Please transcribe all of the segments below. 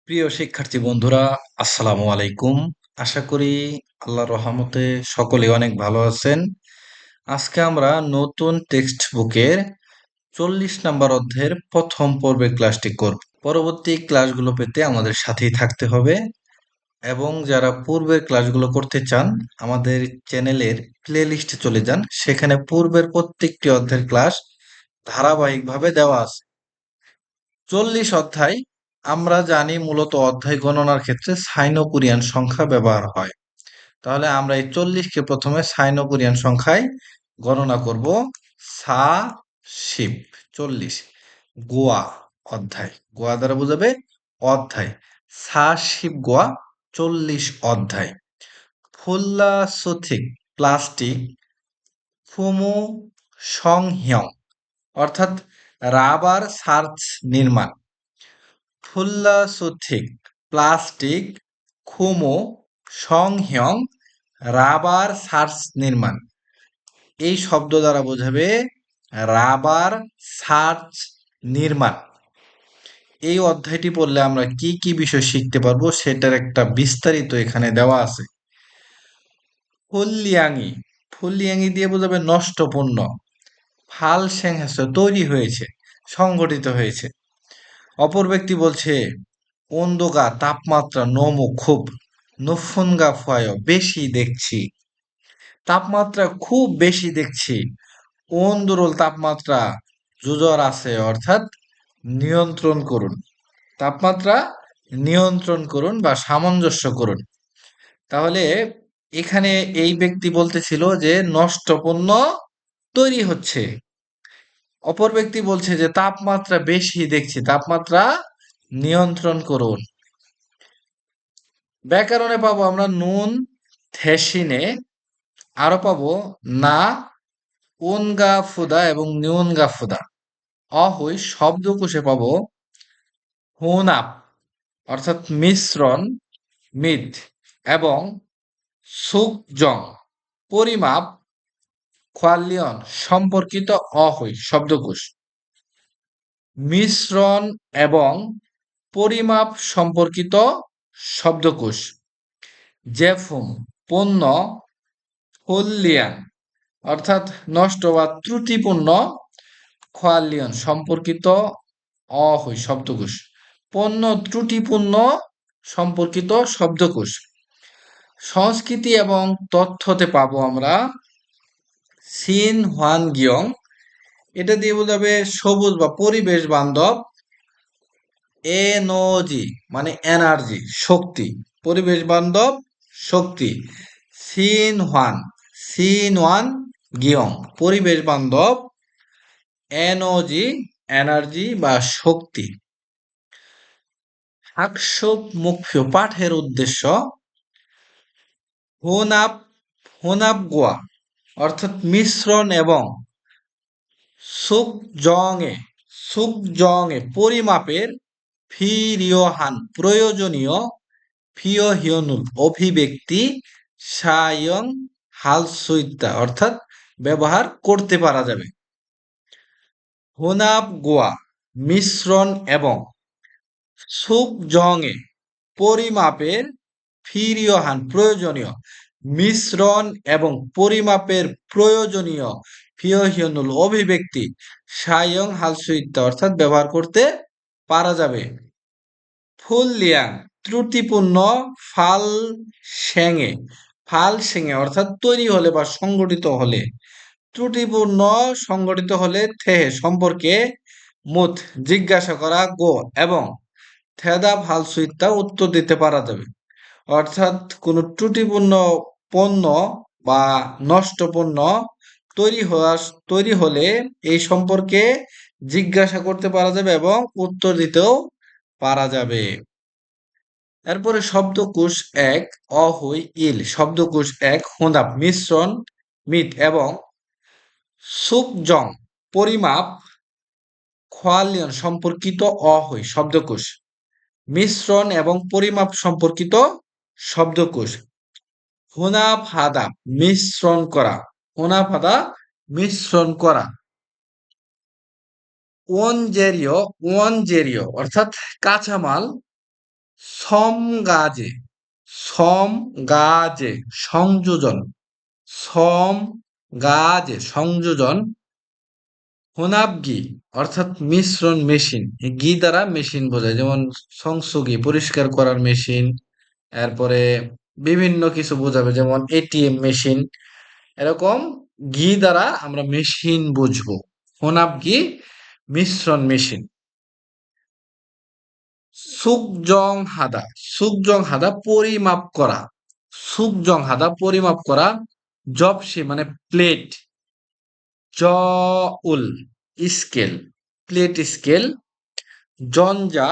প্রিয় শিক্ষার্থী বন্ধুরা, আসসালামু আলাইকুম। আশা করি আল্লাহর রহমতে সকলে অনেক ভালো আছেন। আজকে আমরা নতুন টেক্সট বুকের 40 নম্বর অধ্যায়ের প্রথম পর্বের ক্লাসটি করব। পরবর্তী ক্লাসগুলো পেতে আমাদের সাথেই থাকতে হবে এবং যারা পূর্বের ক্লাসগুলো করতে চান আমাদের চ্যানেলের প্লে লিস্টে চলে যান। সেখানে পূর্বের প্রত্যেকটি অধ্যায়ের ক্লাস ধারাবাহিকভাবে দেওয়া আছে। 40 অধ্যায় আমরা জানি মূলত অধ্যায় গণনার ক্ষেত্রে সাইন ও কোরিয়ান সংখ্যা ব্যবহার হয়। তাহলে আমরা এই 40কে প্রথমে সাইন ও কোরিয়ান সংখ্যায় গণনা করব। সা শিব 40, গোয়া অধ্যায়, গোয়া দ্বারা বোঝাবে অধ্যায়। সা শিব গোয়া 40 অধ্যায়। ফুল্লা সথিক প্লাস্টিক ফুমু সংহ্যং অর্থাৎ রাবার সার্চ নির্মাণ। ফুল্লাসুথিক প্লাস্টিক খুমো সংহ্যং রাবার সার্চ নির্মাণ। এই শব্দ দ্বারা বোঝাবে রাবার সার্চ নির্মাণ। এই অধ্যায়টি পড়লে আমরা কি কি বিষয় শিখতে পারবো সেটার একটা বিস্তারিত এখানে দেওয়া আছে। ফুল্লিয়াঙ্গি, ফুল্লিয়াঙ্গি দিয়ে বোঝাবে নষ্ট পণ্য। ফাল সেংহাস তৈরি হয়েছে, সংগঠিত হয়েছে। অপর ব্যক্তি বলছে 온도가 তাপমাত্রা 너무 খুব 높은가 봐요 বেশি দেখছি। তাপমাত্রা খুব বেশি দেখছি। 온도를 তাপমাত্রা জুজর আছে অর্থাৎ নিয়ন্ত্রণ করুন। তাপমাত্রা নিয়ন্ত্রণ করুন বা সামঞ্জস্য করুন। তাহলে এখানে এই ব্যক্তি বলতেছিল যে নষ্ট পণ্য তৈরি হচ্ছে। অপর ব্যক্তি বলছে যে তাপমাত্রা বেশি দেখছি, তাপমাত্রা নিয়ন্ত্রণ করুন। ব্যাকরণে পাবো আমরা নুন থেসিনে, আরো পাবো না উনগা ফুদা এবং নিউনগা ফুদা। অহই শব্দকোষে পাবো হুনাপ অর্থাৎ মিশ্রণ মিথ এবং সুকজং পরিমাপ কোয়ালিয়ন সম্পর্কিত। অহই শব্দকোষ মিশ্রণ এবং পরিমাপ সম্পর্কিত শব্দকোষ। জেফুম পণ্য, হুল্লিয়ান অর্থাৎ নষ্ট বা ত্রুটিপূর্ণ, কোয়ালিয়ন সম্পর্কিত। অহই শব্দকোষ পণ্য ত্রুটিপূর্ণ সম্পর্কিত শব্দকোষ। সংস্কৃতি এবং তথ্যতে পাবো আমরা সিন হোয়ান গিয়ং, এটা দিয়ে বোঝাবে সবুজ বা পরিবেশ বান্ধব। এনওজি মানে এনার্জি শক্তি, পরিবেশ বান্ধব শক্তি। সিন ওয়ান গিয়ং পরিবেশ বান্ধব, এনওজি এনার্জি বা শক্তি। আকশোপ মুখ্য পাঠের উদ্দেশ্য হোনাপ হোনাপ গোয়া অর্থাৎ মিশ্রণ এবং সুকজংয়ে সুকজংয়ে পরিমাপের ফিরিয়হান প্রয়োজনীয় ফিয়হিয়নুল অভিব্যক্তি সায়ং হালসুইতা অর্থাৎ ব্যবহার করতে পারা যাবে। হোনাপ গোয়া মিশ্রণ এবং সুকজংয়ে পরিমাপের ফিরিয়হান প্রয়োজনীয়, মিশ্রণ এবং পরিমাপের প্রয়োজনীয় ফিয়হিয়নুল অভিব্যক্তি সায়ং হালসুইতা অর্থাৎ ব্যবহার করতে পারা যাবে। ফুললিয়াং ত্রুটিপূর্ণ, ফাল সেঙে ফাল সেঙে অর্থাৎ তৈরি হলে বা সংগঠিত হলে, ত্রুটিপূর্ণ সংগঠিত হলে থেহে সম্পর্কে, মুথ জিজ্ঞাসা করা, গো এবং থেদা ফালসুইতা উত্তর দিতে পারা যাবে। অর্থাৎ কোনো ত্রুটিপূর্ণ পণ্য বা নষ্ট পণ্য তৈরি হলে এই সম্পর্কে জিজ্ঞাসা করতে পারা যাবে এবং উত্তর দিতেও পারা যাবে। এরপরে শব্দকোষ এক অহই ইল, শব্দকোষ এক হোঁদাপ মিশ্রণ মিট এবং সুকজং পরিমাপ খোয়ালিয়ন সম্পর্কিত। অহই শব্দকোষ মিশ্রণ এবং পরিমাপ সম্পর্কিত শব্দকোষ। হুনাফাদা মিশ্রণ করা, হুনাফাদা মিশ্রণ করা। ওয়ানজেরিয় অর্থাৎ কাঁচামাল। সম গাজে, সম গাজে সংযোজন, সম গাজে সংযোজন, হোনাবগি অর্থাৎ মিশ্রণ মেশিন, গি দ্বারা মেশিন বোঝায়, যেমন সংসগি পরিষ্কার করার মেশিন, এরপরে বিভিন্ন কিছু বোঝাবে যেমন এটিএম মেশিন, এরকম ঘি দ্বারা আমরা মেশিন বুঝবো। হোনাবগি মিশ্রণ মেশিন। সুকজং হাদা, সুকজং হাদা পরিমাপ করা, সুকজং হাদা পরিমাপ করা, জবসি মানে প্লেট, জউল স্কেল, প্লেট স্কেল, জনজা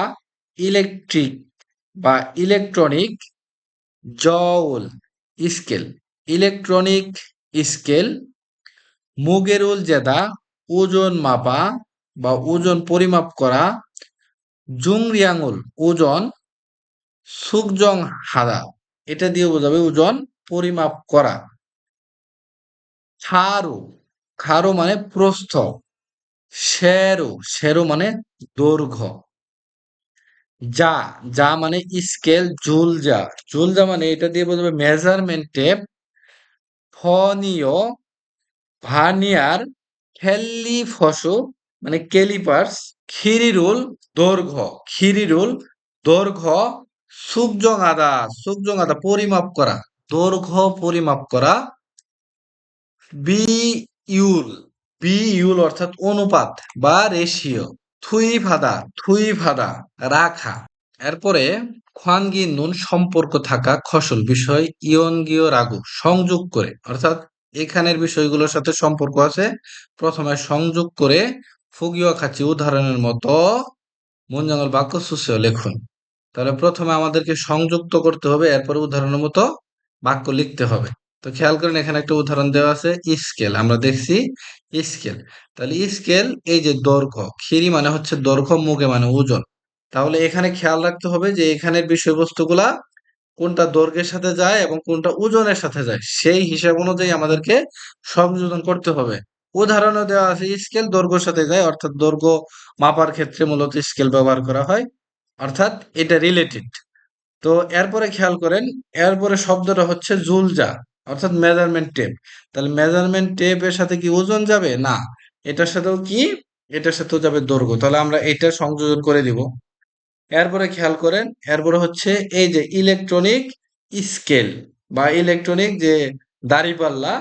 ইলেকট্রিক বা ইলেকট্রনিক, জউল স্কেল ইলেকট্রনিক স্কেল, মুগেরুল জেদা ওজন মাপা বা ওজন পরিমাপ করা, জুংরি আঙুল ওজন, সুকজং হাদা এটা দিয়ে বোঝাবে ওজন পরিমাপ করা। খারু, খারু মানে প্রস্থ, শেরু, শেরু মানে দৈর্ঘ্য, যা, যা মানে স্কেল, জুলজা, জুলজা মানে এটা দিয়ে বোঝাবে মেজারমেন্ট টেপ, ফনীয়, ভার্নিয়ার, ক্যালিফসো মানে ক্যালিপার্স, খিরিরুল দৈর্ঘ্য, খিরিরুল দৈর্ঘ্য, সুকজং আদা, সুকজং আদা পরিমাপ করা, দৈর্ঘ্য পরিমাপ করা, বিইউল, বিইউল অর্থাৎ অনুপাত বা রেশিও, থুই ফাদা, থুই ফাদা রাখা। এরপরে খোয়ানগি নুন সম্পর্ক থাকা খসল বিষয় ইয়নগীয় রাগু সংযোগ করে, অর্থাৎ এখানের বিষয়গুলোর সাথে সম্পর্ক আছে, প্রথমে সংযোগ করে ফুগিও খাচ্ছি উদাহরণের মতো মুঞ্জাঙ্গল বাক্য সুসেও লিখুন। তাহলে প্রথমে আমাদেরকে সংযুক্ত করতে হবে, এরপরে উদাহরণের মতো বাক্য লিখতে হবে। তো খেয়াল করেন এখানে একটা উদাহরণ দেওয়া আছে, স্কেল, আমরা দেখছি স্কেল। তাহলে স্কেল এই যে দৈর্ঘ্য, খিরি মানে হচ্ছে দৈর্ঘ্য, মুগে মানে ওজন। তাহলে এখানে খেয়াল রাখতে হবে যে এখানের বিষয়বস্তুগুলা কোনটা দৈর্ঘ্যের সাথে যায় এবং কোনটা ওজনের সাথে যায়, সেই হিসাব অনুযায়ী আমাদেরকে সংযোজন করতে হবে। উদাহরণে দেওয়া আছে স্কেল দৈর্ঘ্যের সাথে যায়, অর্থাৎ দৈর্ঘ্য মাপার ক্ষেত্রে মূলত স্কেল ব্যবহার করা হয়, অর্থাৎ এটা রিলেটেড। তো এরপরে খেয়াল করেন, এরপরে শব্দটা হচ্ছে জুলজা, অর্থাৎ মেজারমেন্ট টেপ। তাহলে মেজারমেন্ট টেপের সাথে কি ওজন যাবে? না, এটার সাথেও কি, এটার সাথেও যাবে দৈর্ঘ্য। তাহলে আমরা এটা সংযোজন করে দিব। এরপরে খেয়াল করেন, এরপরে হচ্ছে এই যে ইলেকট্রনিক স্কেল বা ইলেকট্রনিক যে দাঁড়িপাল্লা,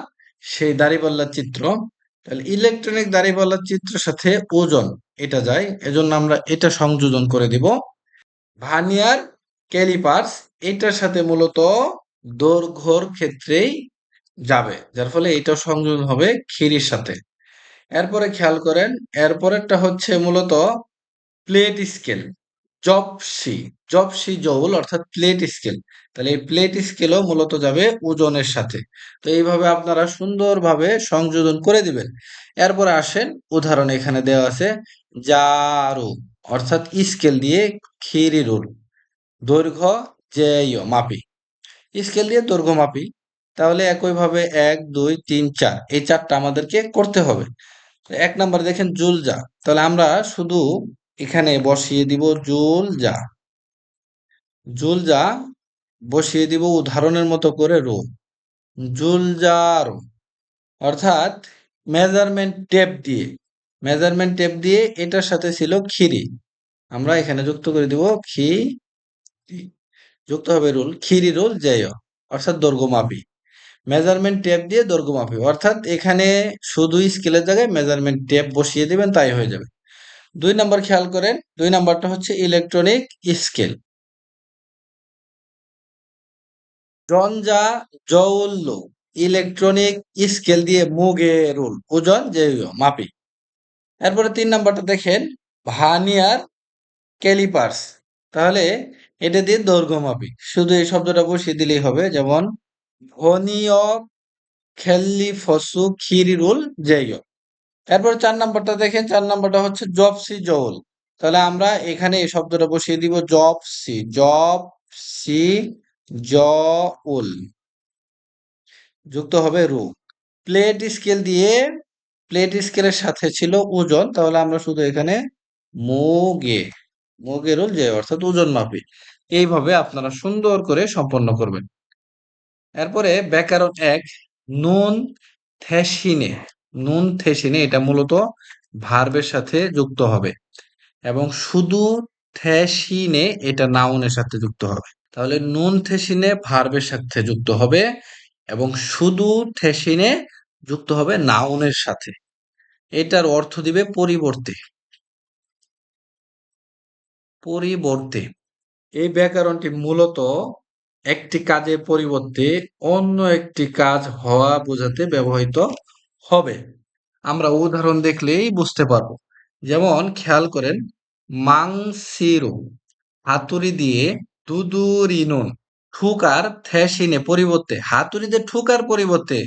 সেই দাঁড়িপাল্লার চিত্র। তাহলে ইলেকট্রনিক দাঁড়িপাল্লার চিত্রের সাথে ওজন এটা যায়, এজন্য আমরা এটা সংযোজন করে দিব। ভার্নিয়ার ক্যালিপার্স এটার সাথে মূলত দৈর্ঘ্যর ক্ষেত্রেই যাবে, যার ফলে এটা সংযোজন হবে খিরির সাথে। এরপরে খেয়াল করেন, এরপরেরটা হচ্ছে মূলত প্লেট স্কেল, জবসি, জবসি জউল অর্থাৎ প্লেট স্কেল। তাহলে এই প্লেট স্কেলও মূলত যাবে ওজনের সাথে। তো এইভাবে আপনারা সুন্দরভাবে সংযোজন করে দিবেন। এরপরে আসেন উদাহরণ এখানে দেওয়া আছে, জারু অর্থাৎ স্কেল দিয়ে খিরি রুল, দৈর্ঘ্য জেয় মাপি, স্কেল দিয়ে দৈর্ঘ্য মাপি। তাহলে একইভাবে 1 2 3 4 এই চারটা আমাদেরকে করতে হবে। এক নাম্বার দেখেন জুলজা, তাহলে আমরা শুধু এখানে বসিয়ে দিব জুলজা, জুলজা বসিয়ে দিব উদাহরণের মতো করে রো, জুলজার অর্থাৎ মেজারমেন্ট টেপ দিয়ে, মেজারমেন্ট টেপ দিয়ে এটার সাথে ছিল খিরি, আমরা এখানে যুক্ত করে দিব খি, যুক্ত হবে রুল, খিরি রুল জেয় অর্থাৎ দৈর্ঘ্য মাপি, মেজারমেন্ট টেপ দিয়ে দৈর্ঘ্য মাপি, অর্থাৎ এখানে শুধু স্কেলের জায়গায় মেজারমেন্ট টেপ বসিয়ে দিবেন, তাই হয়ে যাবে। 2 নাম্বার খেয়াল করেন, 2 নাম্বারটা হচ্ছে ইলেকট্রনিক স্কেল, জনজা জৌল ইলেকট্রনিক স্কেল দিয়ে মুগে রুল ওজন যে মাপি। এরপরে 3 নাম্বারটা দেখেন ভার্নিয়ার ক্যালিপার্স, তাহলে এটা দিয়ে দৈর্ঘ্য মাপি, শুধু এই শব্দটা বসিয়ে দিলেই হবে, যেমন ভনীয় খেল্লি ফসু খিরি রুল জেয়। এরপর 4 নাম্বারটা দেখেন, 4 নাম্বারটা হচ্ছে জবসি জউল, তাহলে আমরা এখানে এই শব্দটা বসিয়ে দিব জবসি, জবসি জউল যুক্ত হবে রু। প্লেট স্কেল দিয়ে, প্লেট স্কেলের সাথে ছিল ওজন, তাহলে আমরা শুধু এখানে মুগে, মুগের রুল যে অর্থাৎ ওজন মাপি। এইভাবে আপনারা সুন্দর করে সম্পন্ন করবেন। এরপরে ব্যাকরণ ১ নুন থেসিনে। নুন থেসিনে এটা মূলত ভার্বের সাথে যুক্ত হবে এবং শুধু থেসিনে এটা নাউনের সাথে যুক্ত হবে। তাহলে নুন থেসিনে ভার্বের সাথে যুক্ত হবে এবং শুধু থেসিনে যুক্ত হবে নাউনের সাথে। এটার অর্থ দিবে পরিবর্তে। পরিবর্তে। এই ব্যাকরণটি মূলত একটি কাজের পরিবর্তে অন্য একটি কাজ হওয়া বোঝাতে ব্যবহৃত হবে। আমরা উদাহরণ দেখলেই বুঝতে পারবো। যেমন খেয়াল করেন, মাংসিরু হাতুড়ি দিয়ে দুদুরিনুন ঠুকার থেসিনে পরিবর্তে হাতুড়ি দিয়ে ঠুকার পরিবর্তে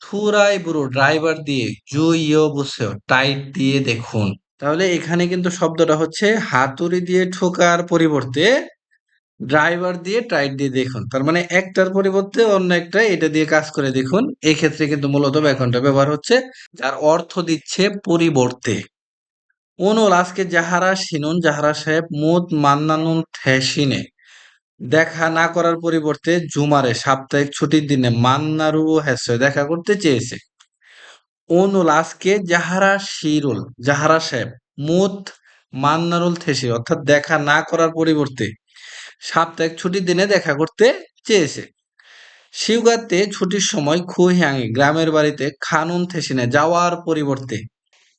থুরাই বুড়ো ড্রাইভার দিয়ে জুইও বুঝছে টাইট দিয়ে দেখুন। তাহলে এখানে কিন্তু শব্দটা হচ্ছে হাতুড়ি দিয়ে ঠোকার পরিবর্তে ড্রাইভার দিয়ে টাইট দিয়ে দেখুন। তার মানে একটার পরিবর্তে অন্য একটা এটা দিয়ে কাজ করে দেখুন। এই ক্ষেত্রে কিন্তু মূলত ব্যাকরণটা ব্যবহার হচ্ছে, যার অর্থ দিচ্ছে পরিবর্তে। অনুল আজকে যাহারা শিনুন যাহারা সাহেব মুদ মান্নানুন থেসিনে দেখা না করার পরিবর্তে জুমারে সাপ্তাহিক ছুটির দিনে মান্নারু হ্যাসে দেখা করতে চেয়েছে। অনুল আজকে যাহারা শিরুল যাহারা সাহেব মুদ মান্নারুল থেসি অর্থাৎ দেখা না করার পরিবর্তে সাপ্তাহিক ছুটির দিনে দেখা করতে চেয়েছে। শিউগাতে ছুটির সময় খুহিয়াঙ্গি গ্রামের বাড়িতে খানুন থেসিনে যাওয়ার পরিবর্তে।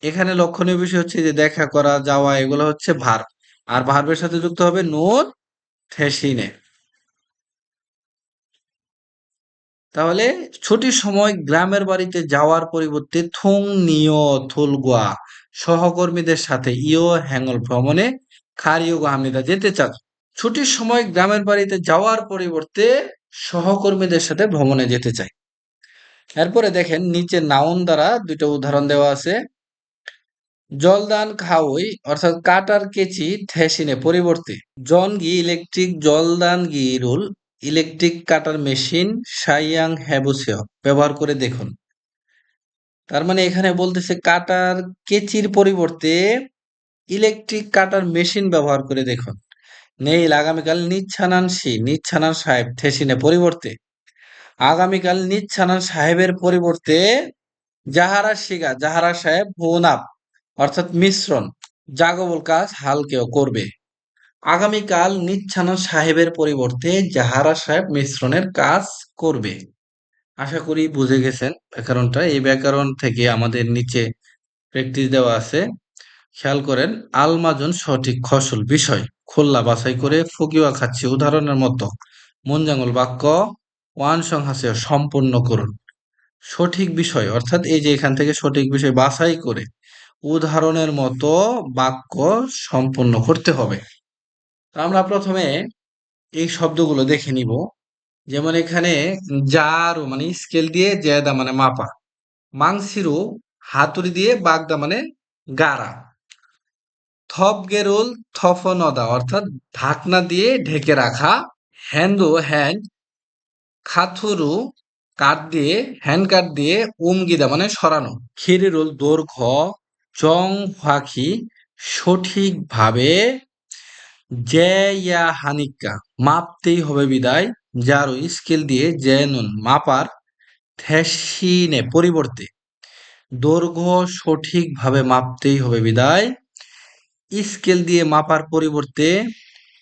এখানে লক্ষণীয় বিষয় হচ্ছে যে দেখা করা যাওয়া এগুলো হচ্ছে ভার্ব, আর ভার্বের সাথে যুক্ত হবে নুন থেসিনে। তাহলে ছুটির সময় গ্রামের বাড়িতে যাওয়ার পরিবর্তে থুং নিও থুলগুয়া সহকর্মীদের সাথে ইও হ্যাঙ্গল ভ্রমণে খারিও গাহামিদা যেতে চান। ছুটির সময় গ্রামের বাড়িতে যাওয়ার পরিবর্তে সহকর্মীদের সাথে ভ্রমণে যেতে চাই। এরপরে দেখেন নিচে নাউন দ্বারা দুটো উদাহরণ দেওয়া আছে। জলদান খাওই অর্থাৎ কাটার কেচি থেসিনে পরিবর্তে জনগি ইলেকট্রিক জলদান গিরুল ইলেকট্রিক কাটার মেশিন সাইয়াং হ্যাবুসিও ব্যবহার করে দেখুন। তার মানে এখানে বলতেছে কাটার কেচির পরিবর্তে ইলেকট্রিক কাটার মেশিন ব্যবহার করে দেখুন। নেইল আগামীকাল নিচ্ছানান সাহেব থেসিনে পরিবর্তে আগামীকাল নিচ্ছানান সাহেবের পরিবর্তে জাহারা সাহেব হুনাপ অর্থাৎ মিশ্রণ জাগবল কাজ হালকেও করবে। আগামীকাল নিচ্ছানান সাহেবের পরিবর্তে জাহারা সাহেব মিশ্রণের কাজ করবে। আশা করি বুঝে গেছেন ব্যাকরণটা। এই ব্যাকরণ থেকে আমাদের নিচে প্র্যাকটিস দেওয়া আছে। খেয়াল করেন, আলমাজন সঠিক ফসল বিষয় খোল্লা বাছাই করে ফুকিওয়া খাচ্ছি উদাহরণের মতো মনজাঙ্গল বাক্য ওয়ান সংহাসে সম্পূর্ণ করুন। সঠিক বিষয় অর্থাৎ এই যে এখান থেকে সঠিক বিষয় বাছাই করে উদাহরণের মতো বাক্য সম্পূর্ণ করতে হবে। তো আমরা প্রথমে এই শব্দগুলো দেখে নিব। যেমন এখানে জারু মানে স্কেল দিয়ে জেদা মানে মাপা, মাংসিরু হাতুড়ি দিয়ে বাগদা মানে গাড়া, থপগেরুল থফনদা অর্থাৎ ঢাকনা দিয়ে ঢেকে রাখা, হ্যান্ড খাথুরু হ্যান্ড কাট দিয়ে উমগিদা মানে সরানো, খিরিরুল দৈর্ঘ্য জং ফাঁকি সঠিকভাবে ইয়া হানিকা মাপতেই হবে বিদায়, যারু স্কেল দিয়ে জেনুন মাপার থেসিনে পরিবর্তে দৈর্ঘ্য সঠিকভাবে মাপতেই হবে বিদায় স্কেল দিয়ে মাপার পরিবর্তে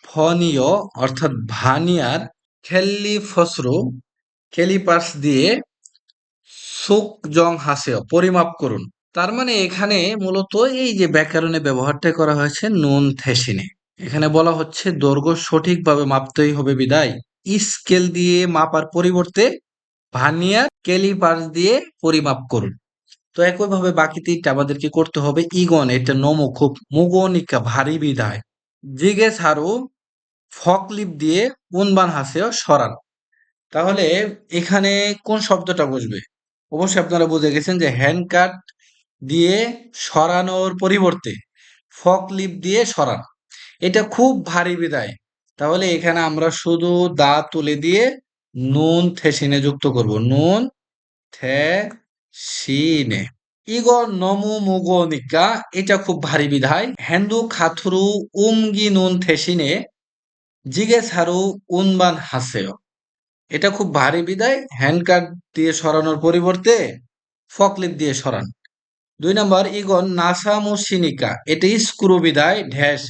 ফনীয় অর্থাৎ ভানিয়ার খেল্লি ফসরু ক্যালিপার্স দিয়ে সুক জং হাসেও পরিমাপ করুন। তার মানে এখানে মূলত এই যে ব্যাকরণে ব্যবহারটা করা হয়েছে নুন থেসিনে। এখানে বলা হচ্ছে দৈর্ঘ্য সঠিকভাবে মাপতেই হবে বিদায় স্কেল দিয়ে মাপার পরিবর্তে ভার্নিয়ার ক্যালিপার্স দিয়ে পরিমাপ করুন। তো একইভাবে বাকি তিনটা আমাদেরকে করতে হবে। ইগন এটা নমো খুব মুগনিকা ভারী বিদায়, জিজ্ঞেস হারু ফকলিপ দিয়ে উনবান হাসেও সরান। তাহলে এখানে কোন শব্দটা বসবে? অবশ্যই আপনারা বুঝে গেছেন যে হ্যান্ড কাট দিয়ে সরানোর পরিবর্তে ফকলিপ দিয়ে সরান, এটা খুব ভারী বিদায়। তাহলে এখানে আমরা শুধু দা তুলে দিয়ে নুন থেসিনে যুক্ত করব, নুন থেসিনে। ইগর নমু মুগনিকা এটা খুব ভারী বিধায়, হ্যান্দু খাথুরু উমগি নুন থেসিনে জিজ্ঞেস হারু উনবান হাসেও, এটা খুব ভারী বিদায় হ্যান্ড কাট দিয়ে সরানোর পরিবর্তে ফকলিফট দিয়ে সরান। 2 নম্বর ইগন নাসা মুসিনিকা, এটি স্ক্রু বিদায় ঢ্যাস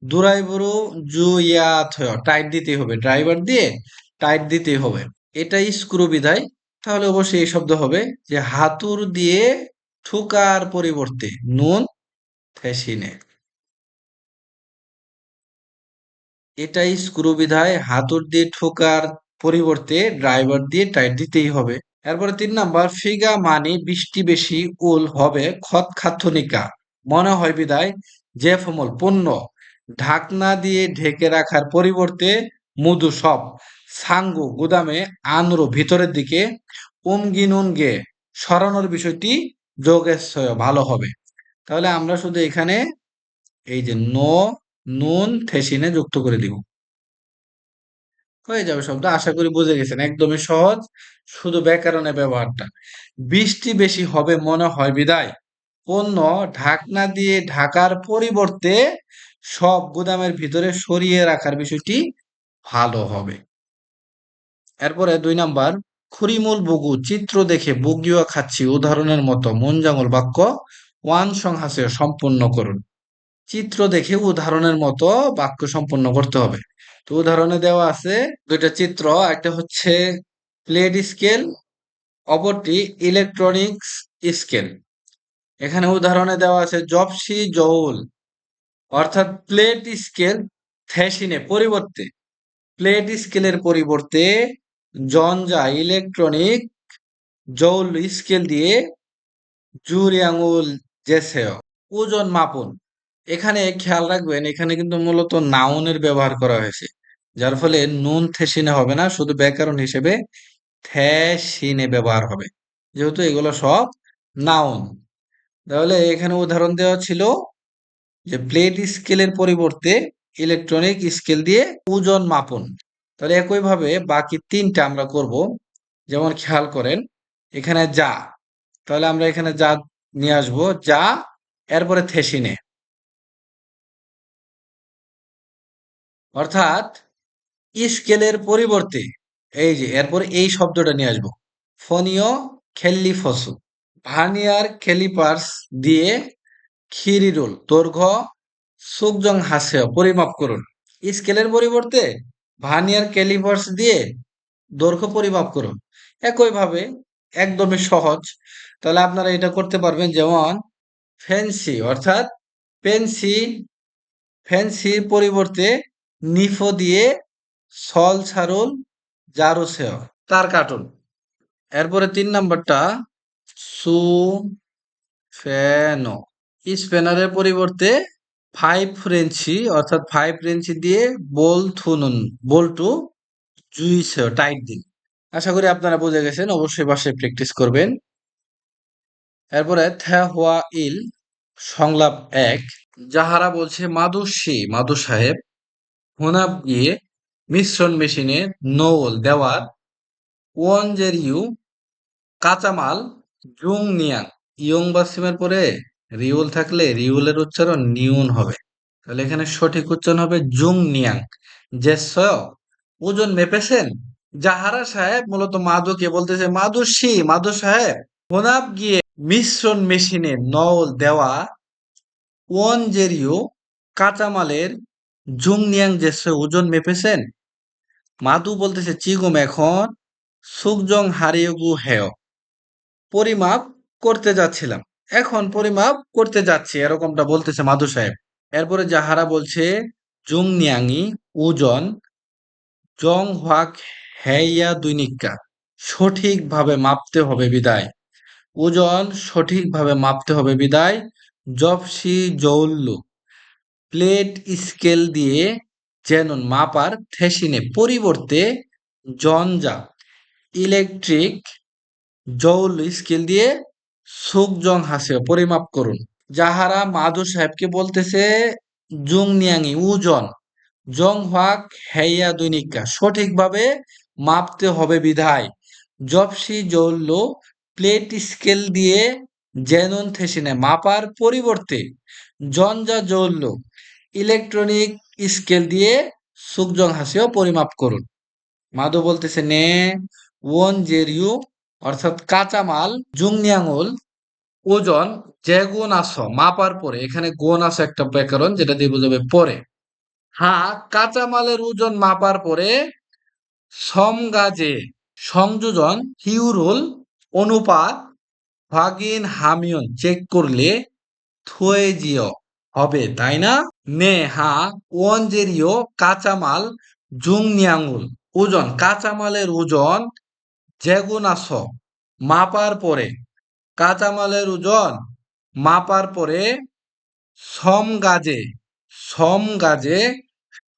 দুরাইবুরু জু ইয়া থয়, টাইট দিতে হবে, ড্রাইভার দিয়ে টাইট দিতে হবে, এটাই স্ক্রু বিদায়। তাহলে অবশ্যই এই শব্দ হবে যে হাতুর দিয়ে ঠুকার পরিবর্তে নুন থেসিনে, এটাই স্ক্রু বিধায় হাতুর দিয়ে ঠোকার পরিবর্তে ড্রাইভার দিয়ে টাইট দিতেই হবে। এরপরে 3 নম্বর ফিগা মানে বৃষ্টি বেশি উল হবে খত খাথনিকা, মনে হয় বিদায় যে ফমল পণ্য ঢাকনা দিয়ে ঢেকে রাখার পরিবর্তে মধু সব সাঙ্গু গুদামে আনরো ভিতরের দিকে উমগিনুনগে সরানোর বিষয়টি যোগেশ্বয় ভালো হবে। তাহলে আমরা শুধু এখানে এই যে নুন থেসিনে যুক্ত করে দিব, হয়ে যাবে শব্দ। আশা করি বুঝে গেছেন, একদমই সহজ, শুধু ব্যাকরণের ব্যবহারটা। বৃষ্টি বেশি হবে মনে হয় বিদায় পণ্য ঢাকনা দিয়ে ঢাকার পরিবর্তে সব গুদামের ভিতরে সরিয়ে রাখার বিষয়টি ভালো হবে। এরপরে 2 নম্বর খুরিমুল বুগু, চিত্র দেখে বুগিও খাচ্ছি উদাহরণের মতো মনজাঙ্গল বাক্য ওয়ান সংহাসে সম্পূর্ণ করুন। চিত্র দেখে উদাহরণের মতো বাক্য সম্পন্ন করতে হবে। তো উদাহরণে দেওয়া আছে 2টা চিত্র, একটা হচ্ছে প্লেট স্কেল, অপরটি ইলেকট্রনিক্স স্কেল। এখানে উদাহরণে দেওয়া আছে জপসি জৌল, অর্থাৎ প্লেট স্কেল থেসিনে পরিবর্তে, প্লেট স্কেলের পরিবর্তে জঞ্জা ইলেকট্রনিক জৌল স্কেল দিয়ে জুরি আঙুল জেসেও, ওজন মাপুন। এখানে খেয়াল রাখবেন, এখানে কিন্তু মূলত নাউনের ব্যবহার করা হয়েছে, যার ফলে নুন থেসিনে হবে না, শুধু ব্যাকরণ হিসেবে থ্যাসিনে ব্যবহার হবে, যেহেতু এগুলো সব নাউন। তাহলে এখানে উদাহরণ দেওয়া ছিল যে প্লেট স্কেলের পরিবর্তে ইলেকট্রনিক স্কেল দিয়ে ওজন মাপন। তাহলে একইভাবে বাকি 3টা আমরা করব। যেমন খেয়াল করেন এখানে যা, তাহলে আমরা এখানে যা নিয়ে আসবো, যা এরপরে থেসিনে, অর্থাৎ স্কেলের পরিবর্তে এই যে এরপরে এই শব্দটা নিয়ে আসবো, ফোনিও খেল্লিফসু, ভার্নিয়ার ক্যালিপার্স দিয়ে খিরিরুল দৈর্ঘ্য সুকজং হাসেও পরিমাপ করুন। স্কেলের পরিবর্তে ভার্নিয়ার ক্যালিপার্স দিয়ে দৈর্ঘ্য পরিমাপ করুন। একইভাবে একদমই সহজ, তাহলে আপনারা এটা করতে পারবেন। যেমন ফেন্সি, অর্থাৎ পেন্সি, ফেন্সির পরিবর্তে নিফো দিয়ে সল ছাড়ুন জারুসেও, তার কার্টুন। এরপরে 3 নম্বরটা সু ফেনো, স্পেনারের পরিবর্তে 5 রেঞ্চি, অর্থাৎ 5 রেঞ্চি দিয়ে বল্টু জুইসেও টাইট দিন। আশা করি আপনারা বুঝে গেছেন, অবশ্যই বাসায় প্র্যাকটিস করবেন। এরপরে থ্যা হোয়া ইল সংলাপ 1, যাহারা বলছে মাদুসি মাদু সাহেব হোনাব গিয়ে মিশ্রণ মেশিনে নৌল দেওয়ার ওয়নজেরিউ কাঁচামাল জুং নিয়াং, ইয়ং বা সিমের পরে রিউল থাকলে রিউলের উচ্চারণ নিউন হবে, তাহলে এখানে সঠিক উচ্চারণ হবে জুং নিয়াং। যে ওজন মেপেছেন, যাহারা সাহেব মূলত মাদুকে বলতেছে মাদুসি মাদু সাহেব হোনাব গিয়ে মিশ্রণ মেশিনে নল দেওয়া ওয়নজেরিউ কাঁচামালের জুং নিয়াং যে ওজন মেপেছেন। মাদু বলতেছে চিগুম এখন সুকজং হারিয়েগু হেয়, পরিমাপ করতে যাচ্ছিলাম, এখন পরিমাপ করতে যাচ্ছি, এরকমটা বলতেছে মাদু সাহেব। এরপরে যাহারা বলছে জুং নিয়াংই ওজন জং হোয়াক হেইয়া দৈনিকা, সঠিকভাবে মাপতে হবে বিদায়, ওজন সঠিকভাবে মাপতে হবে বিদায় জপসি জৌল্লু, প্লেট স্কেল দিয়ে যেন মাপার থেসিনে পরিবর্তে জঞ্জা ইলেকট্রিক জৌল স্কেল দিয়ে সুকজং হাসে পরিমাপ করুন। যাহারা মাধু সাহেবকে বলতেছে জুং নিয়াংই ওজন জং হোয়াক হেইয়া দৈনিকা, সঠিকভাবে মাপতে হবে বিধায় জপসি জৌল্য প্লেট স্কেল দিয়ে জেনন থেসিনে মাপার পরিবর্তে জঞ্জা জৌল্য ইলেকট্রনিক স্কেল দিয়ে সুকজং হাসিও পরিমাপ করুন। মাধু বলতেছে নে ওন জেরিউ অর্থাৎ কাঁচামাল জুংনিয়াঙ্গুল ওজন যে গুণ আস মাপার পরে, এখানে গুণ আস একটা ব্যাকরণ যেটা দিয়ে বোঝাবে পরে। হ্যাঁ, কাঁচামালের ওজন মাপার পরে সমগাজে সংযোজন হিউরুল অনুপাত ভাগিন হামিয়ন চেক করলে থুয়েজিও হবে, তাই না? নে হা ওয়ানজেরিও কাঁচামাল জুংনিয়াঙ্গুল ওজন কাঁচামালের ওজন যেগুন আস মাপার পরে, কাঁচামালের ওজন মাপার পরে সমগাজে সমগাজে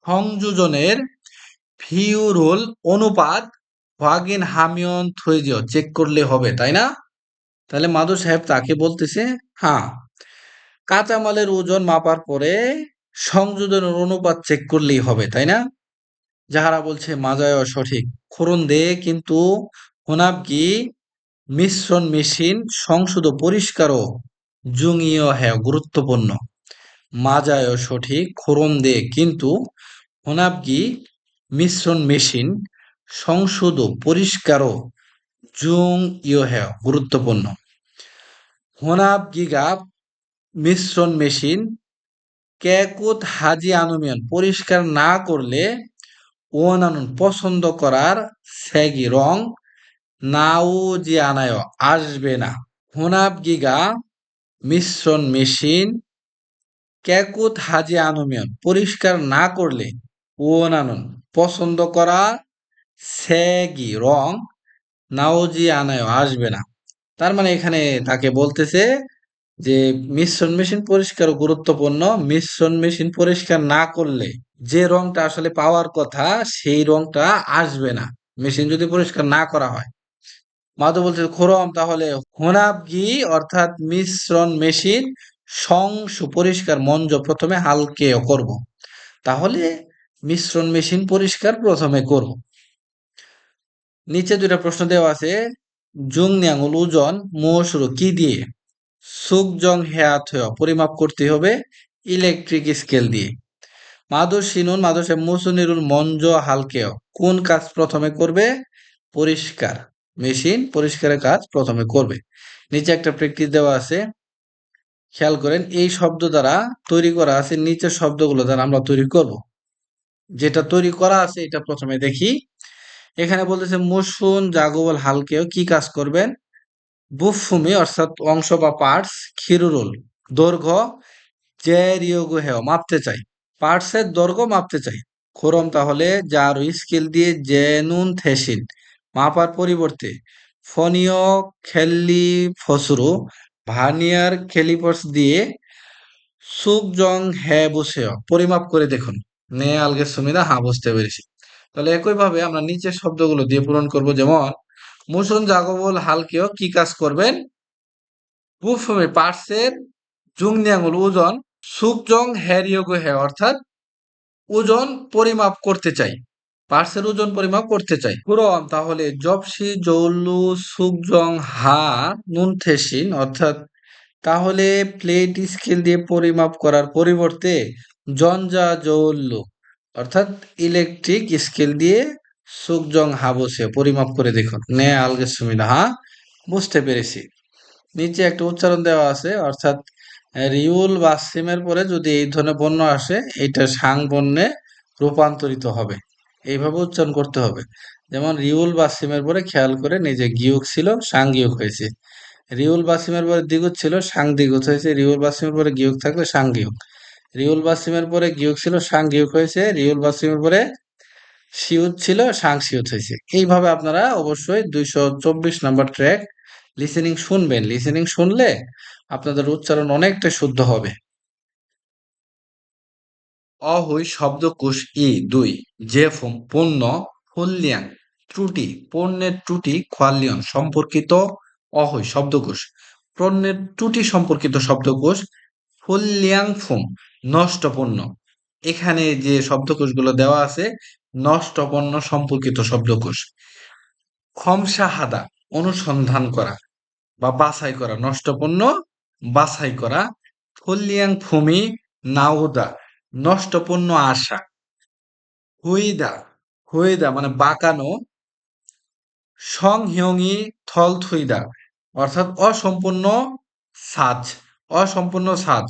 সংযোজনের ফিউরুল অনুপাত ভাগিন হামিয়ন থুয়েজিও চেক করলে হবে, তাই না? তাহলে মাধু সাহেব তাকে বলতেছে হ্যাঁ, কাঁচামালের ওজন মাপার পরে সংযোজনের অনুপাত চেক করলেই হবে, তাই না? যাহারা বলছে মাজায় সঠিক খরণ দে কিন্তু হোনাবগি মিশ্রণ মেশিন সংশোধ পরিষ্কার ও জুঙিও হ্যাঁ গুরুত্বপূর্ণ। মাজায় সঠিক খরণ দে কিন্তু হোনাবগি মিশ্রণ মেশিন সংশোধ পরিষ্কার ও জুং ইয় হ্যাঁ গুরুত্বপূর্ণ। হোনাবগিগা মিশ্রণ মেশিন কেকুত হাজি আনুমিয়ন পরিষ্কার না করলে ওনানুন পছন্দ করার স্যাগি রং নাও জি আনায় আসবে না। হোনাব গিগা মিশ্রণ মেশিন কেকুত হাজি আনুমিয়ন পরিষ্কার না করলে ওনানুন পছন্দ করা স্যাগি রং নাও জি আনায় আসবে না। তার মানে এখানে তাকে বলতেছে যে মিশ্রণ মেশিন পরিষ্কার ও গুরুত্বপূর্ণ। মিশ্রণ মেশিন পরিষ্কার না করলে যে রংটা আসলে পাওয়ার কথা সেই রংটা আসবে না, মেশিন যদি পরিষ্কার না করা হয়। মাধু বলছে খোরম তাহলে হোনাবগি অর্থাৎ মিশ্রণ মেশিন সুপরিষ্কার মঞ্জ প্রথমে হালকে করব, তাহলে মিশ্রণ মেশিন পরিষ্কার প্রথমে করব। নিচে দুইটা প্রশ্ন দেওয়া আছে। জুংনিয়াঙ্গুল ওজন মৌসুরু কি দিয়ে? সুকজং হেয়াত পরিমাপ করতে হবে ইলেকট্রিক স্কেল দিয়ে। মাদুর শিনুন মাদুর সাহেব মুসুনিরুল মঞ্জ হালকেও কোন কাজ প্রথমে করবে? পরিষ্কার মেশিন পরিষ্কারের কাজ প্রথমে করবে। নিচে একটা প্র্যাকটিস দেওয়া আছে, খেয়াল করেন এই শব্দ দ্বারা তৈরি করা আছে, নিচের শব্দগুলো দ্বারা আমরা তৈরি করব। যেটা তৈরি করা আছে এটা প্রথমে দেখি। এখানে বলতেছে মুসুন জাগোবল হালকেও কি কাজ করবেন? বুফুমি অর্থাৎ অংশ বা পার্টস, খিরুরুল দৈর্ঘ্য, যে রিয়োগো হেও মাপতে চাই, পার্টসের দৈর্ঘ্য মাপতে চাই। খোরম তাহলে জারু স্কেল দিয়ে জেনুন থেসিন মাপার পরিবর্তে ফোনিও খেলি ফসরু ভার্নিয়ার ক্যালিপার্স দিয়ে সুকজং হে বসেও পরিমাপ করে দেখুন। নে আলগে সুমিদা হ্যাঁ বুঝতে পেরেছি। তাহলে একইভাবে আমরা নিচের শব্দগুলো দিয়ে পূরণ করব। যেমন মুসুন জাগবল হালকেও কি কাজ করবেন? বুফুমে পার্টসের জুংনি আঙুল ওজন সুকজং হ্যারিয়োগো হে অর্থাৎ ওজন পরিমাপ করতে চাই, পার্টসের ওজন পরিমাপ করতে চাই। পুরম তাহলে জবসি জৌলু সুকজং হা নুনথেসিন অর্থাৎ তাহলে প্লেট স্কেল দিয়ে পরিমাপ করার পরিবর্তে জঞ্জা জৌল্লু অর্থাৎ ইলেকট্রিক স্কেল দিয়ে সুকজং হাবসে পরিমাপ করে দেখুন। নে আলগে সুমিদা হ্যাঁ বুঝতে পেরেছি। নিচে একটা উচ্চারণ দেওয়া আছে, অর্থাৎ রিউল বা সিমের পরে যদি এই ধরনের বর্ণ আসে এটা সাং বর্ণে রূপান্তরিত হবে, এইভাবে উচ্চারণ করতে হবে। যেমন রিউল বা সিমের পরে খেয়াল করে নিজে গিয়ক ছিল সাং গিয়ক হয়েছে, রিউল বা সিমের পরে দ্বিগুত ছিল সাং দ্বিগুত হয়েছে, রিউল বা সিমের পরে গিয়ক থাকলে সাং গিয়ক, রিউল বা সিমের পরে গিয়ক ছিল সাং গিয়ক হয়েছে, রিউল বা সিমের পরে সিউত ছিল সাং সিউত হয়েছে। এইভাবে আপনারা অবশ্যই 224 নম্বর ট্র্যাক লিসেনিং শুনবেন, লিসেনিং শুনলে আপনাদের উচ্চারণ অনেকটা শুদ্ধ হবে। অহৈ শব্দকোষ ই 2 জেফম পণ্য হুল্লিয়াং ত্রুটি পণ্যের ত্রুটি খোয়ালিয়ন সম্পর্কিত অহৈ শব্দকোষ পণ্যের ত্রুটি সম্পর্কিত শব্দকোষ হুল্লিয়াংফুম নষ্ট পণ্য। এখানে যে শব্দকোষগুলো দেওয়া আছে নষ্ট পণ্য সম্পর্কিত শব্দকোষ। খমসাহাদা অনুসন্ধান করা বা বাছাই করা, নষ্ট পণ্য বাছাই করা। ফলিয়াং ফুমি নাউদা নষ্ট পণ্য আসা। হুইদা, হুইদা মানে বাঁকানো। সংহিয়ঙি থল থুইদা অর্থাৎ অসম্পূর্ণ সাজ, অসম্পূর্ণ সাজ।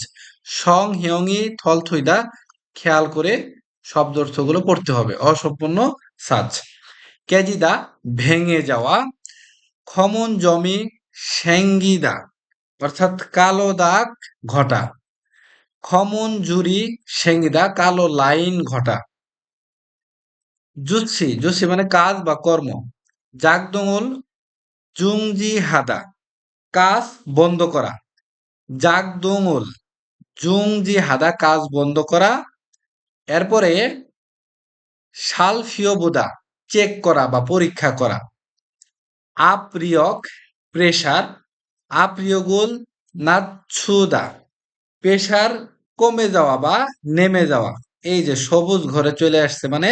সংহিয়ঙি থল থুইদা, খেয়াল করে শব্দ অর্থগুলো পড়তে হবে। অসম্পূর্ণ সাজ। কেজিদা ভেঙে যাওয়া। খমন জমি সেঙ্গিদা অর্থাৎ কালো দাগ ঘটা। খমন জুরি সেঙ্গিদা কালো লাইন ঘটা। জুৎসি, জুৎসি মানে কাজ বা কর্ম। জাগদঙ্গল জুংজি হাদা কাজ বন্ধ করা। জাগদঙ্গল জুংজি হাদা কাজ বন্ধ করা। এরপরে সালফিওবোদা চেক করা বা পরীক্ষা করা। আপ্রিয়ক প্রেসার। আপ্রিয়গুল নাৎসুদা প্রেসার কমে যাওয়া বা নেমে যাওয়া। এই যে সবুজ ঘরে চলে আসছে মানে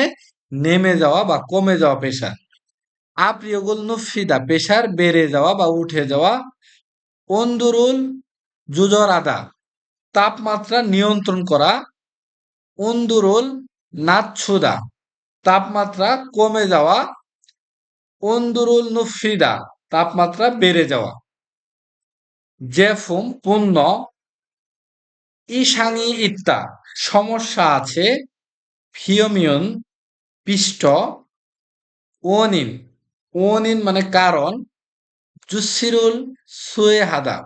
নেমে যাওয়া বা কমে যাওয়া প্রেসার। আপ্রিয়গুল নুফিদা প্রেসার বেড়ে যাওয়া বা উঠে যাওয়া। অন্দুরুল জুজর আদা তাপমাত্রা নিয়ন্ত্রণ করা। অন্দুরুল নাৎসুদা তাপমাত্রা কমে যাওয়া। অন্দুরুল নুফিদা তাপমাত্রা বেড়ে যাওয়া। জেফুম পণ্য। ইসাঙি ইত্তা সমস্যা আছে। ফিওমিয়ন পৃষ্ঠ। ওনিন, ওনিন মানে কারণ। জুসিরুল সুয়েহাদা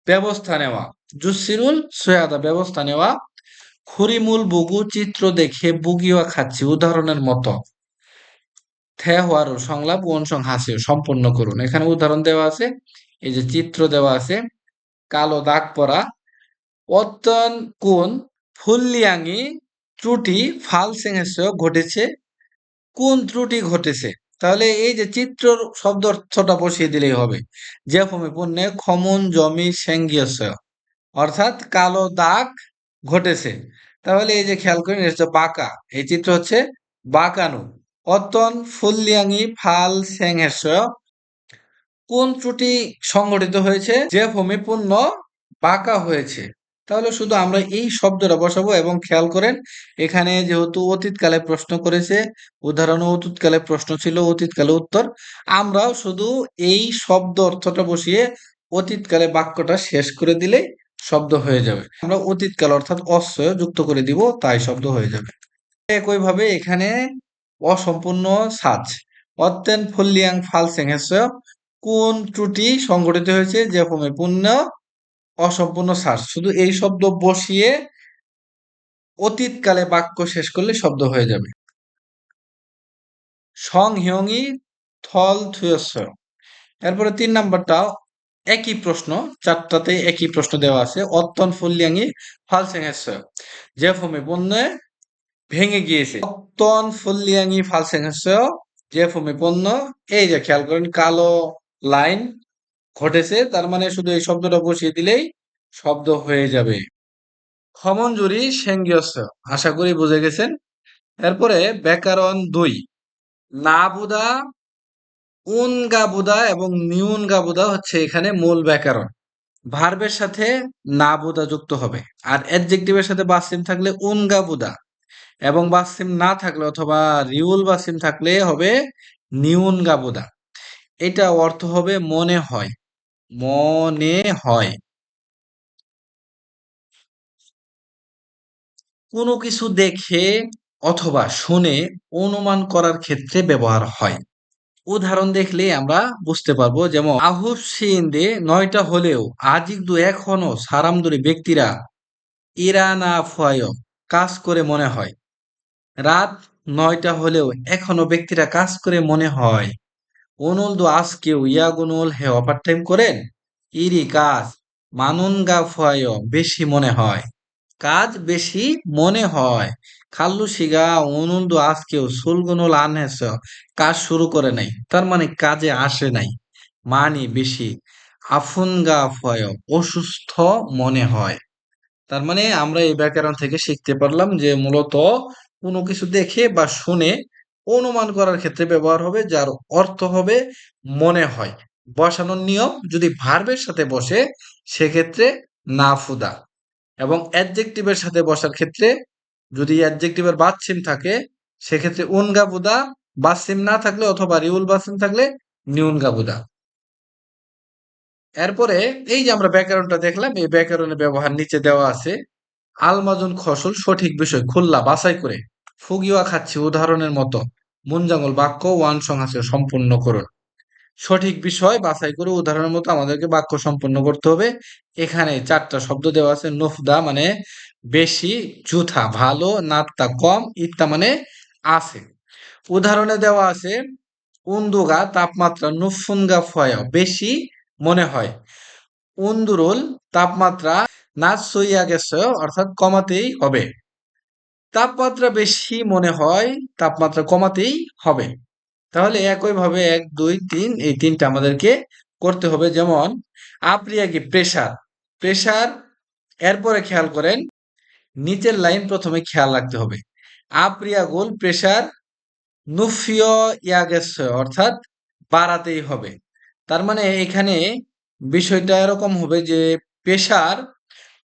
ব্যবস্থা নেওয়া। জুসিরুল সুয়েহাদা ব্যবস্থা নেওয়া। খুরিমুল বুগু চিত্র দেখে বুগিওয়া খাচ্ছি উদাহরণের মতো। থেহওয়ারু সংলাপ ওনসং হাসিও সম্পূর্ণ করুন। এখানে উদাহরণ দেওয়া আছে, এই যে চিত্র দেওয়া আছে। কালো দাগ পরা। অত্যন কোন ফুল্লিয়াঙ্গি ত্রুটি ফালসেংহেস ঘটেছে। কোন ত্রুটি ঘটেছে? তাহলে এই যে চিত্র শব্দ অর্থটা বসিয়ে দিলেই হবে। যে ভূমি পণ্যে খমন জমি সেঙ্গিয়স অর্থাৎ কালো দাগ ঘটেছে। তাহলে এই যে খেয়াল করেন এটা হচ্ছে বাঁকা, এই চিত্র হচ্ছে বাঁকানো। অতন ফুল্লিয়াঙ্গি ফাল সেংহেস কোন ত্রুটি সংঘটিত হয়েছে? যে ভূমি পূর্ণ বাঁকা হয়েছে। তাহলে শুধু আমরা এই শব্দটা বসাবো এবং খেয়াল করেন এখানে যেহেতু অতীতকালে প্রশ্ন করেছে, উদাহরণও অতীতকালে প্রশ্ন ছিল, অতীতকালে উত্তর। আমরাও শুধু এই শব্দ অর্থটা বসিয়ে অতীতকালে বাক্যটা শেষ করে দিলেই শব্দ হয়ে যাবে। আমরা অতীতকাল অর্থাৎ অস্বয় যুক্ত করে দিব, তাই শব্দ হয়ে যাবে। একইভাবে এখানে অসম্পূর্ণ সাজ। অত্যেন ফুল্লিয়াং ফালসেংহেস কোন ত্রুটি সংঘটিত হয়েছে? যে ভূমি পূর্ণ অসম্পূর্ণ সাজ। শুধু এই শব্দ বসিয়ে অতীতকালে বাক্য শেষ করলে শব্দ হয়ে যাবে। সংহিয়ঙি থল থুয়স। এরপরে ৩ নাম্বারটাও একই প্রশ্ন, চারটাতে একই প্রশ্ন দেওয়া আছে। অত্যন ফুল্লিয়াঙি ফালসেংহেস যে ভূমি পণ্যে ভেঙে গিয়েছে। অত্যন ফুল্লিয়াঙি ফালসেংহেস যে ভূমি পণ্য। এই যে খেয়াল করেন কালো লাইন ঘটেছে, তার মানে শুধু এই শব্দটা বসিয়ে দিলেই শব্দ হয়ে যাবে। ক্ষমঞ্জুরি সেঙ্গিয়স আশা করি বুঝে গেছেন। এরপরে ব্যাকরণ ২ না বুদা উনগা বুদা এবং নিউনগা বুদা হচ্ছে এখানে মূল ব্যাকরণ। ভার্বের সাথে না বুদা যুক্ত হবে, আর অ্যাডজেক্টিভের সাথে বাসিম থাকলে উনগা বুদা, এবং বাসিম না থাকলে অথবা রিউল বাসিম থাকলে হবে নিউনগা বুদা। এটা অর্থ হবে মনে হয়, মনে হয়। কোনো কিছু দেখে অথবা শুনে অনুমান করার ক্ষেত্রে ব্যবহার হয়। উদাহরণ দেখলে আমরা বুঝতে পারবো, যেমন আহুব সিন্দে ৯টা হলেও আজিকদু এখনো সারামদুরি ব্যক্তিরা ইরানা ফুয়ায় কাজ করে মনে হয়। রাত ৯টা হলেও এখনো ব্যক্তিরা কাজ করে মনে হয়। 오늘도 আজকেও ইয়াগুনুল হে ওভারটাইম করেন। ইরি কাজ মানুনগা ফুয়ায় বেশি মনে হয়। কাজ বেশি মনে হয়। খাল্লুসিগা 오늘도 আজকেও সুলগুনুল আনহেস কাজ শুরু করে নাই, তার মানে কাজে আসে নাই। মানি বেশি। আফুনগা ফুয়ায় অসুস্থ মনে হয়। তার মানে আমরা এই ব্যাকরণ থেকে শিখতে পারলাম যে মূলত কোনো কিছু দেখে বা শুনে অনুমান করার ক্ষেত্রে ব্যবহার হবে, যার অর্থ হবে মনে হয়। বসানোর নিয়ম, যদি ভার্বের সাথে বসে সেক্ষেত্রে নাফুদা, এবং অ্যাডজেক্টিভের সাথে বসার ক্ষেত্রে যদি অ্যাডজেক্টিভের বাদ চিহ্ন থাকে সেক্ষেত্রে উনগা বুদা বাসিম না থাকলে অথবা রিউল বাসিম থাকলে নিউনগা বুদা। এরপরে এই যে আমরা ব্যাকরণটা দেখলাম, এই ব্যাকরণের ব্যবহার নিচে দেওয়া আছে। আলমাজুন খসল সঠিক বিষয় খুললা বাছাই করে ফুগিওয়া খাচ্ছি উদাহরণের মতো মুনজাঙ্গল বাক্য ওয়ান সংহাসে সম্পূর্ণ করুন। সঠিক বিষয় বাছাই করে উদাহরণের মতো আমাদেরকে বাক্য সম্পন্ন করতে হবে। এখানে 4টা শব্দ দেওয়া আছে। নুফদা মানে বেশি, জুথা ভালো, নাত্তা কম, ইত্তা মানে আছে। উদাহরণে দেওয়া আছে উন্দুগা তাপমাত্রা নুফুনগা ফয় বেশি মনে হয়। উন্দুরুল তাপমাত্রা নাচ সইয়া গেছে অর্থাৎ কমাতেই হবে। তাপমাত্রা বেশি মনে হয়, তাপমাত্রা কমাতেই হবে। তাহলে একইভাবে 1 2 3 এই তিনটা আমাদেরকে করতে হবে। যেমন আপ্রিয়া কি প্রেসার, প্রেসার। এরপরে খেয়াল করেন নিচের লাইন প্রথমে খেয়াল রাখতে হবে। আপ্রিয়া গোল প্রেসার নুফিয় ইয়াগেছে অর্থাৎ বাড়াতেই হবে। তার মানে এখানে বিষয়টা এরকম হবে যে প্রেসার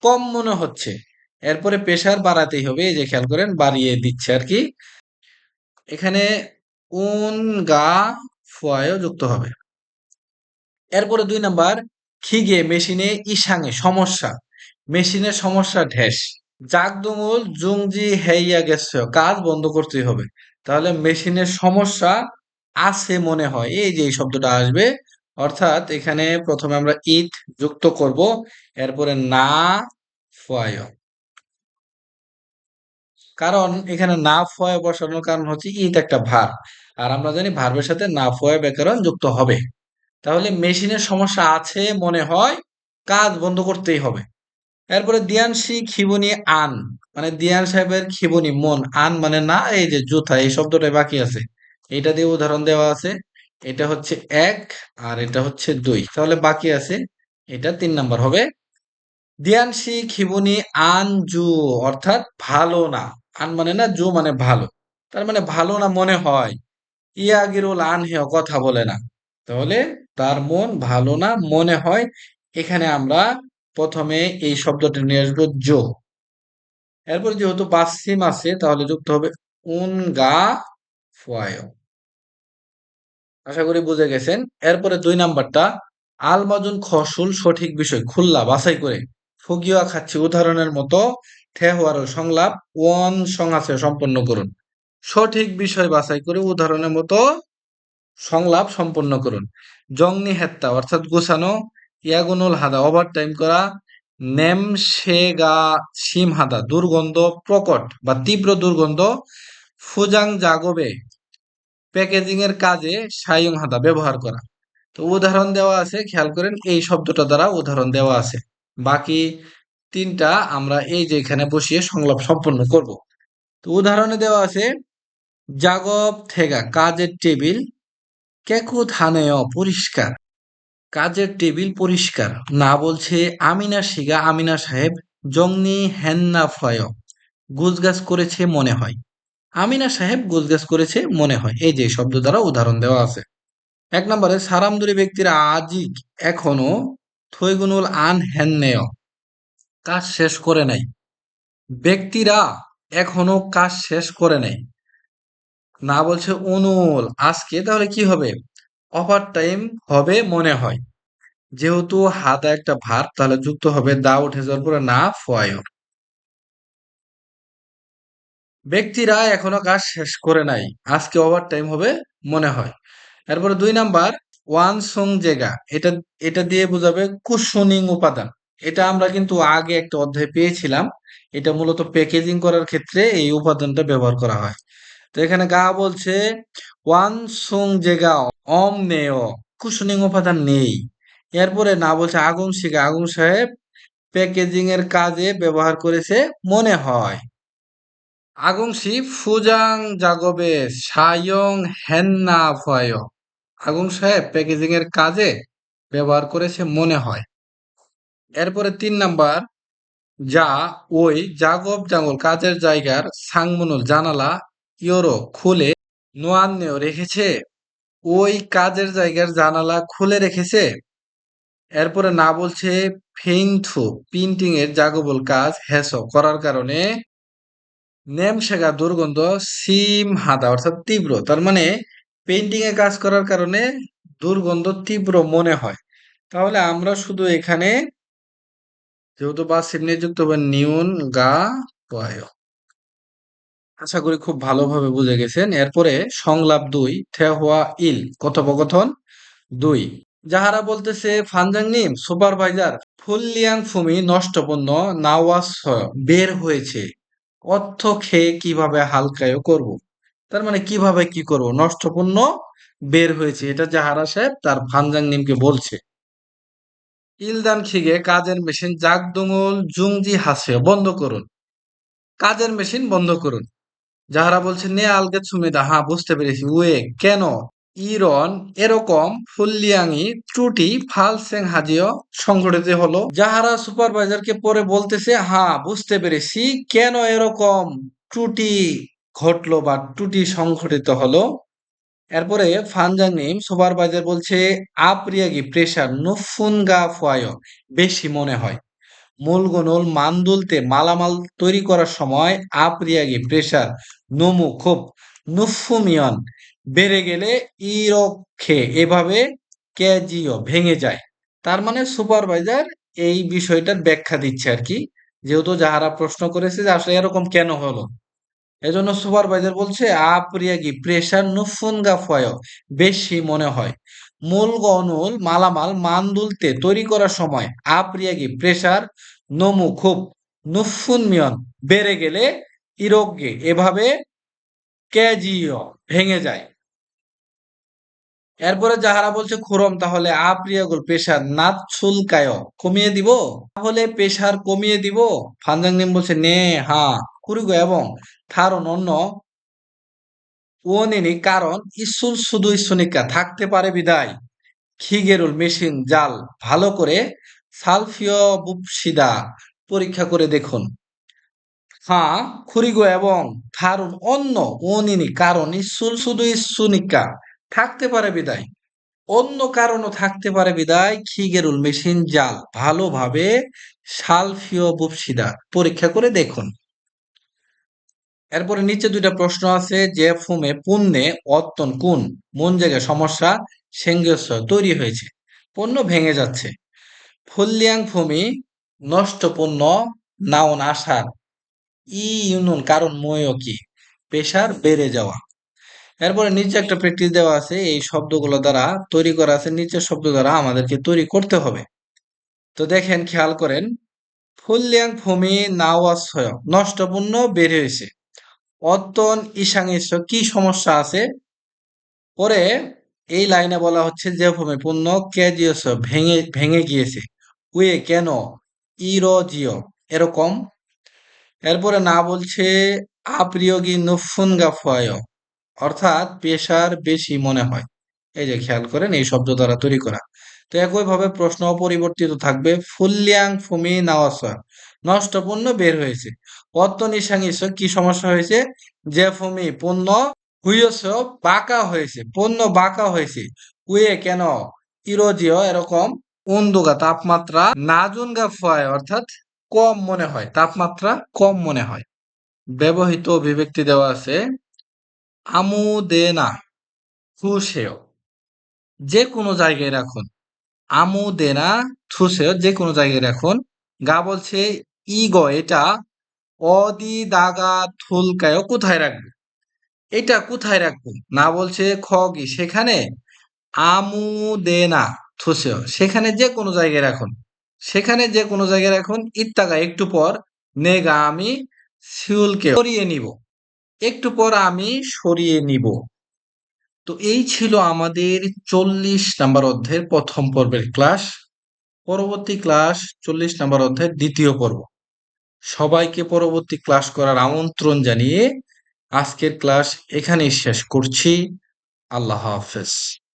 কম মনে হচ্ছে, এরপরে প্রেসার বাড়াতেই হবে। এই যে খেয়াল করেন বাড়িয়ে দিচ্ছে আর কি। এখানে উন গা ফয় যুক্ত হবে। এরপরে 2 নাম্বার খিগে মেশিনে ইসাঙে সমস্যা, মেশিনের সমস্যা ঢেস। জাগদুমুল জুংজি হেইয়া গেছে কাজ বন্ধ করতেই হবে। তাহলে মেশিনের সমস্যা আছে মনে হয়, এই যে এই শব্দটা আসবে। অর্থাৎ এখানে প্রথমে আমরা ইট যুক্ত করব, এরপরে না ফয়। কারণ এখানে না ফয় বসানোর কারণ হচ্ছে ইট একটা ভার, আর আমরা জানি ভার্বের সাথে না ফয় ব্যাকরণ যুক্ত হবে। তাহলে মেশিনের সমস্যা আছে মনে হয়, কাজ বন্ধ করতেই হবে। এরপরে দিয়ানসি খিবুনি আন মানে দিয়ান সাহেবের খিবুনি মন, আন মানে না, এই যে জুথা এই শব্দটা বাকি আছে, এটা দিয়ে উদাহরণ দেওয়া আছে। এটা হচ্ছে 1 আর এটা হচ্ছে 2, তাহলে বাকি আছে এটা 3 নাম্বার হবে। দিয়ানসি খিবুনি আন জু অর্থাৎ ভালো না, আন মানে না, জু মানে ভালো। তার মানে ভালো না মনে হয়। ইয়াগিরুল আন হেয় কথা বলে না, তাহলে তার মন ভালো না মনে হয়। এখানে আমরা প্রথমে এই শব্দটা নিয়ে আসবো জো। এরপর যেহেতু বাসিম আছে তাহলে যুক্ত হবে উন গা ফুয়ায়। আশা করি বুঝে গেছেন। এরপরে 2 নাম্বারটা আলমাজুন খসুল সঠিক বিষয় খুল্লা বাছাই করে ফুগিয়া খাচ্ছি উদাহরণের মতো ঠেহওয়ারও সংলাপ ওয়ান সংহাসে সম্পন্ন করুন। সঠিক বিষয় বাছাই করে উদাহরণের মতো সংলাপ সম্পন্ন করুন। জংনি হেত্তা অর্থাৎ গোছানো, ইয়াগুনুল হাদা ওভারটাইম করা, নেম শেগা সিম হাদা দুর্গন্ধ প্রকট বা তীব্র দুর্গন্ধ, ফুজাং জাগবে প্যাকেজিং এর কাজে সায়ং হাদা ব্যবহার করা। তো উদাহরণ দেওয়া আছে, খেয়াল করেন এই শব্দটা দ্বারা উদাহরণ দেওয়া আছে। বাকি 3টা আমরা এই যে এখানে বসিয়ে সংলাপ সম্পন্ন করব। তো উদাহরণে দেওয়া আছে জাগব থেগা কাজের টেবিল কেকু থানেও পরিষ্কার, কাজের টেবিল পরিষ্কার। না বলছে আমিনা শিগা আমিনা সাহেব জংনি হেন্না ফয় গুজগাছ করেছে মনে হয়, আমিনা সাহেব গুজগাছ করেছে মনে হয়। এই যে শব্দ দ্বারা উদাহরণ দেওয়া আছে। 1 নম্বরে সারামদুরি ব্যক্তিরা আজিক এখনো থৈগুনুল আন হেন্নেয় কাজ শেষ করে নাই, ব্যক্তিরা এখনো কাজ শেষ করে নাই। না বলছে অনুল আজকে, তাহলে কি হবে ওভার টাইম হবে মনে হয়। যেহেতু হাদা একটা ভার তাহলে যুক্ত হবে দা উঠে যাওয়ার পরে না ফয়। ব্যক্তিরা এখনো কাজ শেষ করে নাই, আজকে ওভার টাইম হবে মনে হয়। এরপরে 2 নাম্বার ওয়ান সং জেগা, এটা এটা দিয়ে বোঝাবে কুশনিং উপাদান। এটা আমরা কিন্তু আগে একটা অধ্যায় পেয়েছিলাম। এটা মূলত প্যাকেজিং করার ক্ষেত্রে এই উপাদানটা ব্যবহার করা হয়। তো এখানে গা বলছে ওয়ান সং জেগা অম নেও কুশনিং উপাদান নেই। এরপরে না বলছে আগুন শিখা আগুন সাহেব প্যাকেজিং এর কাজে ব্যবহার করেছে মনে হয়। আগুংসি ফুজাং জাগবে সায়ং হেন্না ফয়, আগুন সাহেব প্যাকেজিং এর কাজে ব্যবহার করেছে মনে হয়। এরপরে 3 নাম্বার যা ওই জাগব জাঙ্গল কাজের জায়গার সাংমনুল জানালা ইয়োরো খুলে নোয়ান্নেও রেখেছে, ওই কাজের জায়গার জানালা খুলে রেখেছে। এরপরে না বলছে ফেইনথু প্রিন্টিং এর জাগবল কাজ হ্যাস করার কারণে নেমসেগা দুর্গন্ধ সিম হাদা অর্থাৎ তীব্র। তার মানে পেইন্টিং এ কাজ করার কারণে দুর্গন্ধ তীব্র মনে হয়। তাহলে আমরা শুধু এখানে যেহেতু পাসিভ নিয়ে যুক্ত হবে নিউন গা পয়। আশা করি খুব ভালোভাবে বুঝে গেছেন। এরপরে সংলাপ ২ থেহুয়া ইল কথোপকথন ২। যাহারা বলতেছে ফানজাংনিম সুপারভাইজার ফুললিয়াং ফুমি নষ্টপণ্য নাওয়াস বের হয়েছে। অর্থ খেয়ে কিভাবে হালকায়ও করব। তার মানে কিভাবে কি করব, নষ্টপণ্য বের হয়েছে, এটা জাহারা সাহেব তার ফানজাংনিমকে বলছে। ইলদান খিগে কাজের মেশিন জাগদুঙুল জুংজি হাসে বন্ধ করুন, কাজের মেশিন বন্ধ করুন। যাহারা বলছে নে আলগে সুমিদা, হ্যাঁ বুঝতে পেরেছি। ওয়ে কেন, ইরন এরকম ফুল্লিয়াঙি ত্রুটি ফালসেং হাজিও সংঘটিত হলো। যাহারা সুপারভাইজারকে পরে বলতেছে হ্যাঁ বুঝতে পেরেছি কেন এরকম ত্রুটি ঘটলো বা ত্রুটি সংঘটিত হলো। এরপরে ফানজাংনিম সুপারভাইজার বলছে আপ্রিয়াগি প্রেসার নুফুনগা ফুয়ায় বেশি মনে হয়। মূলগুনুল মানদুলতে মালামাল তৈরি করার সময় আপ্রিয়াগি প্রেসার নমু খুব নুফুমিয়ন বেড়ে গেলে ইরক্ষে এভাবে ক্যাজিও ভেঙে যায়। তার মানে সুপারভাইজার এই বিষয়টার ব্যাখ্যা দিচ্ছে আর কি, যেহেতু যাহারা প্রশ্ন করেছে যে আসলে এরকম কেন হলো, এজন্য সুপারভাইজার বলছে আপ্রিয়াগি প্রেসার নুফুনগা ফয় বেশি মনে হয়। মূল গনুল মালামাল মানদুলতে তৈরি করার সময় আপ্রিয়াগি প্রেসার নমু খুব নুফুনমিয়ন বেড়ে গেলে ইরোগ্গে এভাবে ক্যাজিও ভেঙে যায়। এরপরে যাহারা বলছে খুরম তাহলে আপ্রিয়াগুল প্রেসার নাচ শুল্কায় কমিয়ে দিব, তাহলে প্রেসার কমিয়ে দিব। ফানজাংনিম বলছে নে হ্যাঁ কুরিগো এবং থারণ অন্য ওনেনি কারণ ইসুল শুধু ইসুনিকা থাকতে পারে বিদায় খিগেরুল মেশিন জাল ভালো করে সালফিয় বুপসিদা পরীক্ষা করে দেখুন। হ্যাঁ খুরিগো এবং থারুন অন্য ওনিনি কারণ ইসুল শুধু ইসুনিকা থাকতে পারে বিদায়, অন্য কারণও থাকতে পারে বিদায় খিগেরুল মেশিন জাল ভালোভাবে সালফিয় বুপসিদা পরীক্ষা করে দেখুন। এরপরে নিচে দুইটা প্রশ্ন আছে যে ফুমে পণ্যে অত্তন কোন মন জায়গায় সমস্যা সেঙ্গেস তৈরি হয়েছে, পণ্য ভেঙে যাচ্ছে। ফুল্লিয়াং ফুমি নষ্ট পণ্য নাউন আসার ই ইউনুন কারণ ময় কি প্রেসার বেড়ে যাওয়া। এরপরে নিচে একটা প্র্যাকটিস দেওয়া আছে, এই শব্দগুলো দ্বারা তৈরি করা আছে, নিচের শব্দ দ্বারা আমাদেরকে তৈরি করতে হবে। তো দেখেন খেয়াল করেন, ফুল্লিয়াং ফুমি নাওয়াস নষ্ট পণ্য বের হয়েছে। অত্তন ঈশাংশ কি সমস্যা আছে, পরে এই লাইনে বলা হচ্ছে যে ভূমি পূর্ণ কেজিওস ভেঙে ভেঙে গিয়েছে। উয়ে কেন ইরোজিও এরকম। এরপরে না বলছে আপ্রিয়গি নুফুনগা ফয় অর্থাৎ পেশার বেশি মনে হয়। এই যে খেয়াল করেন এই শব্দ দ্বারা তৈরি করা। তো একইভাবে প্রশ্ন অপরিবর্তিত থাকবে ফুল্লিয়াং ফুমি নাওয়াসা নষ্ট পণ্য বের হয়েছে। অত্ত নিশাংশ কি সমস্যা হয়েছে, যে ফুমি পণ্য হুইয়স বাঁকা হয়েছে, পণ্য বাঁকা হয়েছে। উয়ে কেন ইরোজিও এরকম। উন্দুগা তাপমাত্রা নাজুনগা ফয় অর্থাৎ কম মনে হয়, তাপমাত্রা কম মনে হয়। ব্যবহৃত অভিব্যক্তি দেওয়া আছে আমুদেনা থুসেও যে কোনো জায়গায় রাখুন, আমুদেনা থুসেও যে কোনো জায়গায় রাখুন। গা বলছে ইগো এটা অদি দাগা থুলকায় কোথায় রাখবো, এটা কোথায় রাখবো। না বলছে খগি সেখানে, আমুদেনা থুসেও সেখানে যে কোনো জায়গায় রাখুন, সেখানে যে কোনো জায়গায় রাখুন। ইত্তাগা একটু পর, নেগা আমি শিউলকে সরিয়ে নিব, একটু পর আমি সরিয়ে নিব। তো এই ছিল আমাদের 40 নাম্বার অধ্যায়ের প্রথম পর্বের ক্লাস। পরবর্তী ক্লাস 40 নাম্বার অধ্যায়ের দ্বিতীয় পর্ব। সবাইকে পরবর্তী ক্লাস করার আমন্ত্রণ জানিয়ে আজকের ক্লাস এখানেই শেষ করছি। আল্লাহ হাফেজ।